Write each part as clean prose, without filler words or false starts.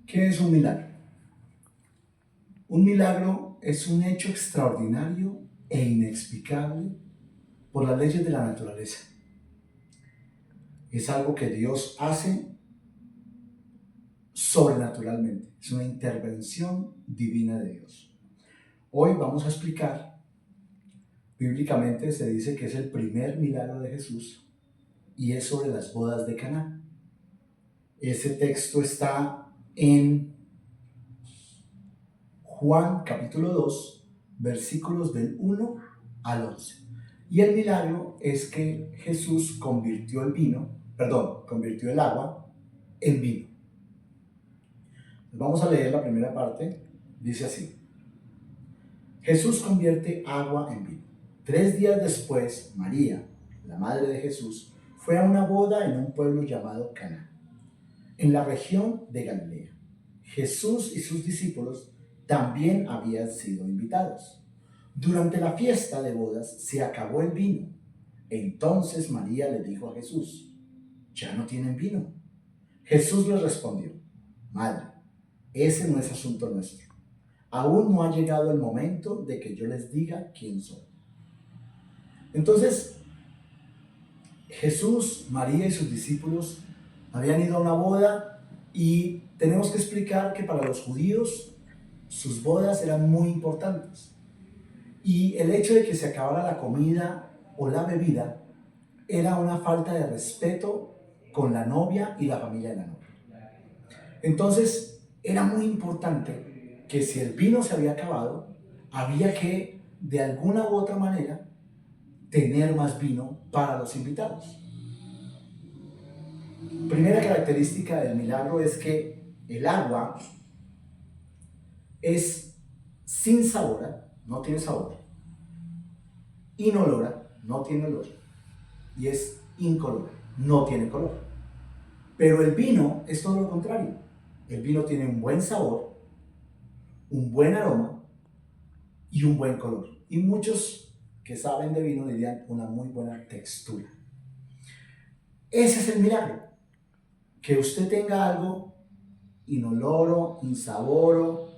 ¿Qué es un milagro? Un milagro es un hecho extraordinario e inexplicable por las leyes de la naturaleza. Es algo que Dios hace sobrenaturalmente. Es una intervención divina de Dios. Hoy vamos a explicar, bíblicamente se dice que es el primer milagro de Jesús y es sobre las bodas de Caná. Ese texto está en Juan capítulo 2, versículos del 1 al 11. Y el milagro es que Jesús convirtió el agua en vino. Vamos a leer la primera parte. Dice así: Jesús convierte agua en vino. 3 días después, María, la madre de Jesús, fue a una boda en un pueblo llamado Caná, en la región de Galilea. Jesús y sus discípulos también habían sido invitados. Durante la fiesta de bodas se acabó el vino. Entonces María le dijo a Jesús: ¿ya no tienen vino? Jesús le respondió: Madre, ese no es asunto nuestro. Aún no ha llegado el momento de que yo les diga quién soy. Entonces, Jesús, María y sus discípulos habían ido a una boda y tenemos que explicar que para los judíos sus bodas eran muy importantes. Y el hecho de que se acabara la comida o la bebida era una falta de respeto con la novia y la familia de la novia. Entonces, era muy importante que si el vino se había acabado, había que, de alguna u otra manera, tener más vino para los invitados. Primera característica del milagro es que el agua es sin sabor, no tiene sabor, inolora, no tiene olor, y es incolora, no tiene color. Pero el vino es todo lo contrario. El vino tiene un buen sabor, un buen aroma y un buen color. Y muchos que saben de vino dirían una muy buena textura. Ese es el milagro. Que usted tenga algo inoloro, insaboro,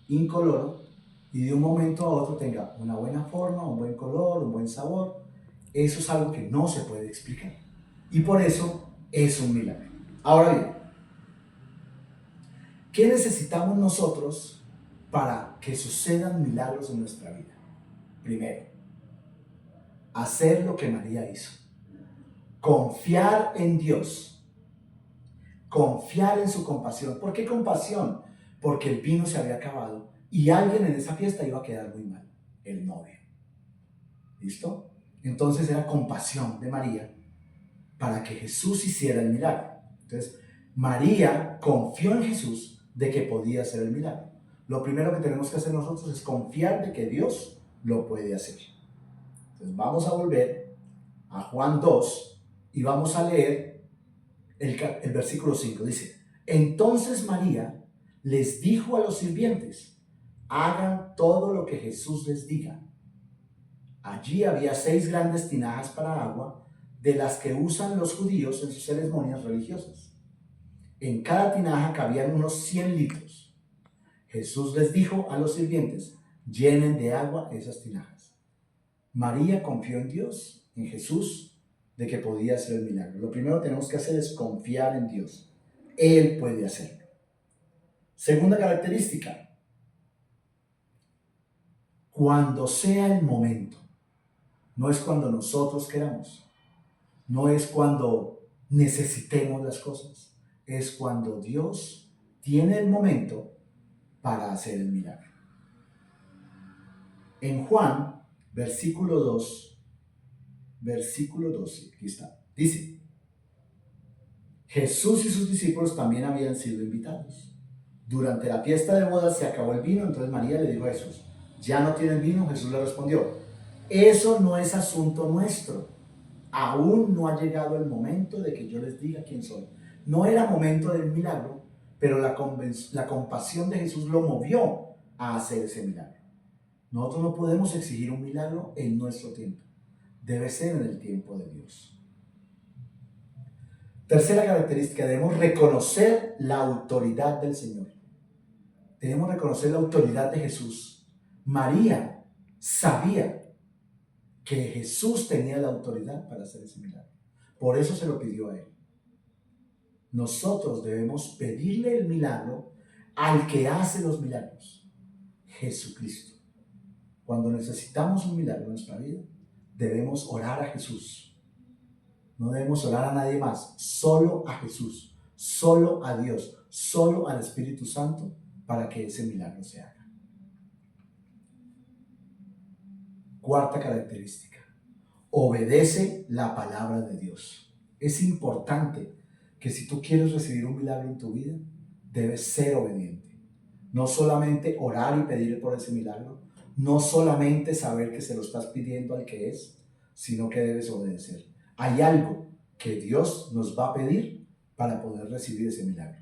incoloro, y de un momento a otro tenga una buena forma, un buen color, un buen sabor. Eso es algo que no se puede explicar. Y por eso es un milagro. Ahora bien, ¿qué necesitamos nosotros para que sucedan milagros en nuestra vida? Primero, hacer lo que María hizo. Confiar en Dios. Confiar en su compasión. ¿Por qué compasión? Porque el vino se había acabado y alguien en esa fiesta iba a quedar muy mal, el novio. ¿Listo? Entonces era compasión de María para que Jesús hiciera el milagro. Entonces, María confió en Jesús de que podía hacer el milagro. Lo primero que tenemos que hacer nosotros es confiar de que Dios lo puede hacer. Entonces, vamos a volver a Juan 2 y vamos a leer el versículo 5. Dice: Entonces María les dijo a los sirvientes: hagan todo lo que Jesús les diga. Allí había 6 grandes tinajas para agua, de las que usan los judíos en sus ceremonias religiosas. En cada tinaja cabían unos 100 litros. Jesús les dijo a los sirvientes: llenen de agua esas tinajas. María confió en Dios, en Jesús, de que podía hacer el milagro. Lo primero que tenemos que hacer es confiar en Dios. Él puede hacerlo. Segunda característica: cuando sea el momento. No es cuando nosotros queramos. No es cuando necesitemos las cosas. Es cuando Dios tiene el momento para hacer el milagro. En Juan, versículo 12, aquí está, dice: Jesús y sus discípulos también habían sido invitados. Durante la fiesta de bodas se acabó el vino, entonces María le dijo a Jesús: ¿ya no tienen vino? Jesús le respondió: eso no es asunto nuestro. Aún no ha llegado el momento de que yo les diga quién soy. No era momento del milagro, pero la compasión de Jesús lo movió a hacer ese milagro. Nosotros no podemos exigir un milagro en nuestro tiempo. Debe ser en el tiempo de Dios. Tercera característica, debemos reconocer la autoridad del Señor. Debemos reconocer la autoridad de Jesús. María sabía que Jesús tenía la autoridad para hacer ese milagro. Por eso se lo pidió a él. Nosotros debemos pedirle el milagro al que hace los milagros, Jesucristo. Cuando necesitamos un milagro en nuestra vida, debemos orar a Jesús. No debemos orar a nadie más, solo a Jesús, solo a Dios, solo al Espíritu Santo para que ese milagro se haga. Cuarta característica, obedece la palabra de Dios. Es importante que si tú quieres recibir un milagro en tu vida, debes ser obediente. No solamente orar y pedir por ese milagro, no solamente saber que se lo estás pidiendo al que es, sino que debes obedecer. Hay algo que Dios nos va a pedir para poder recibir ese milagro.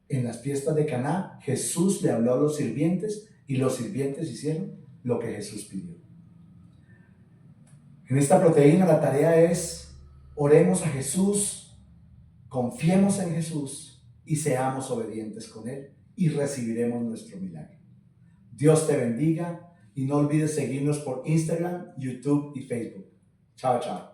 En las fiestas de Caná, Jesús le habló a los sirvientes y los sirvientes hicieron lo que Jesús pidió. En esta proteína la tarea es, oremos a Jesús, confiemos en Jesús y seamos obedientes con Él y recibiremos nuestro milagro. Dios te bendiga y no olvides seguirnos por Instagram, YouTube y Facebook. Chao, chao.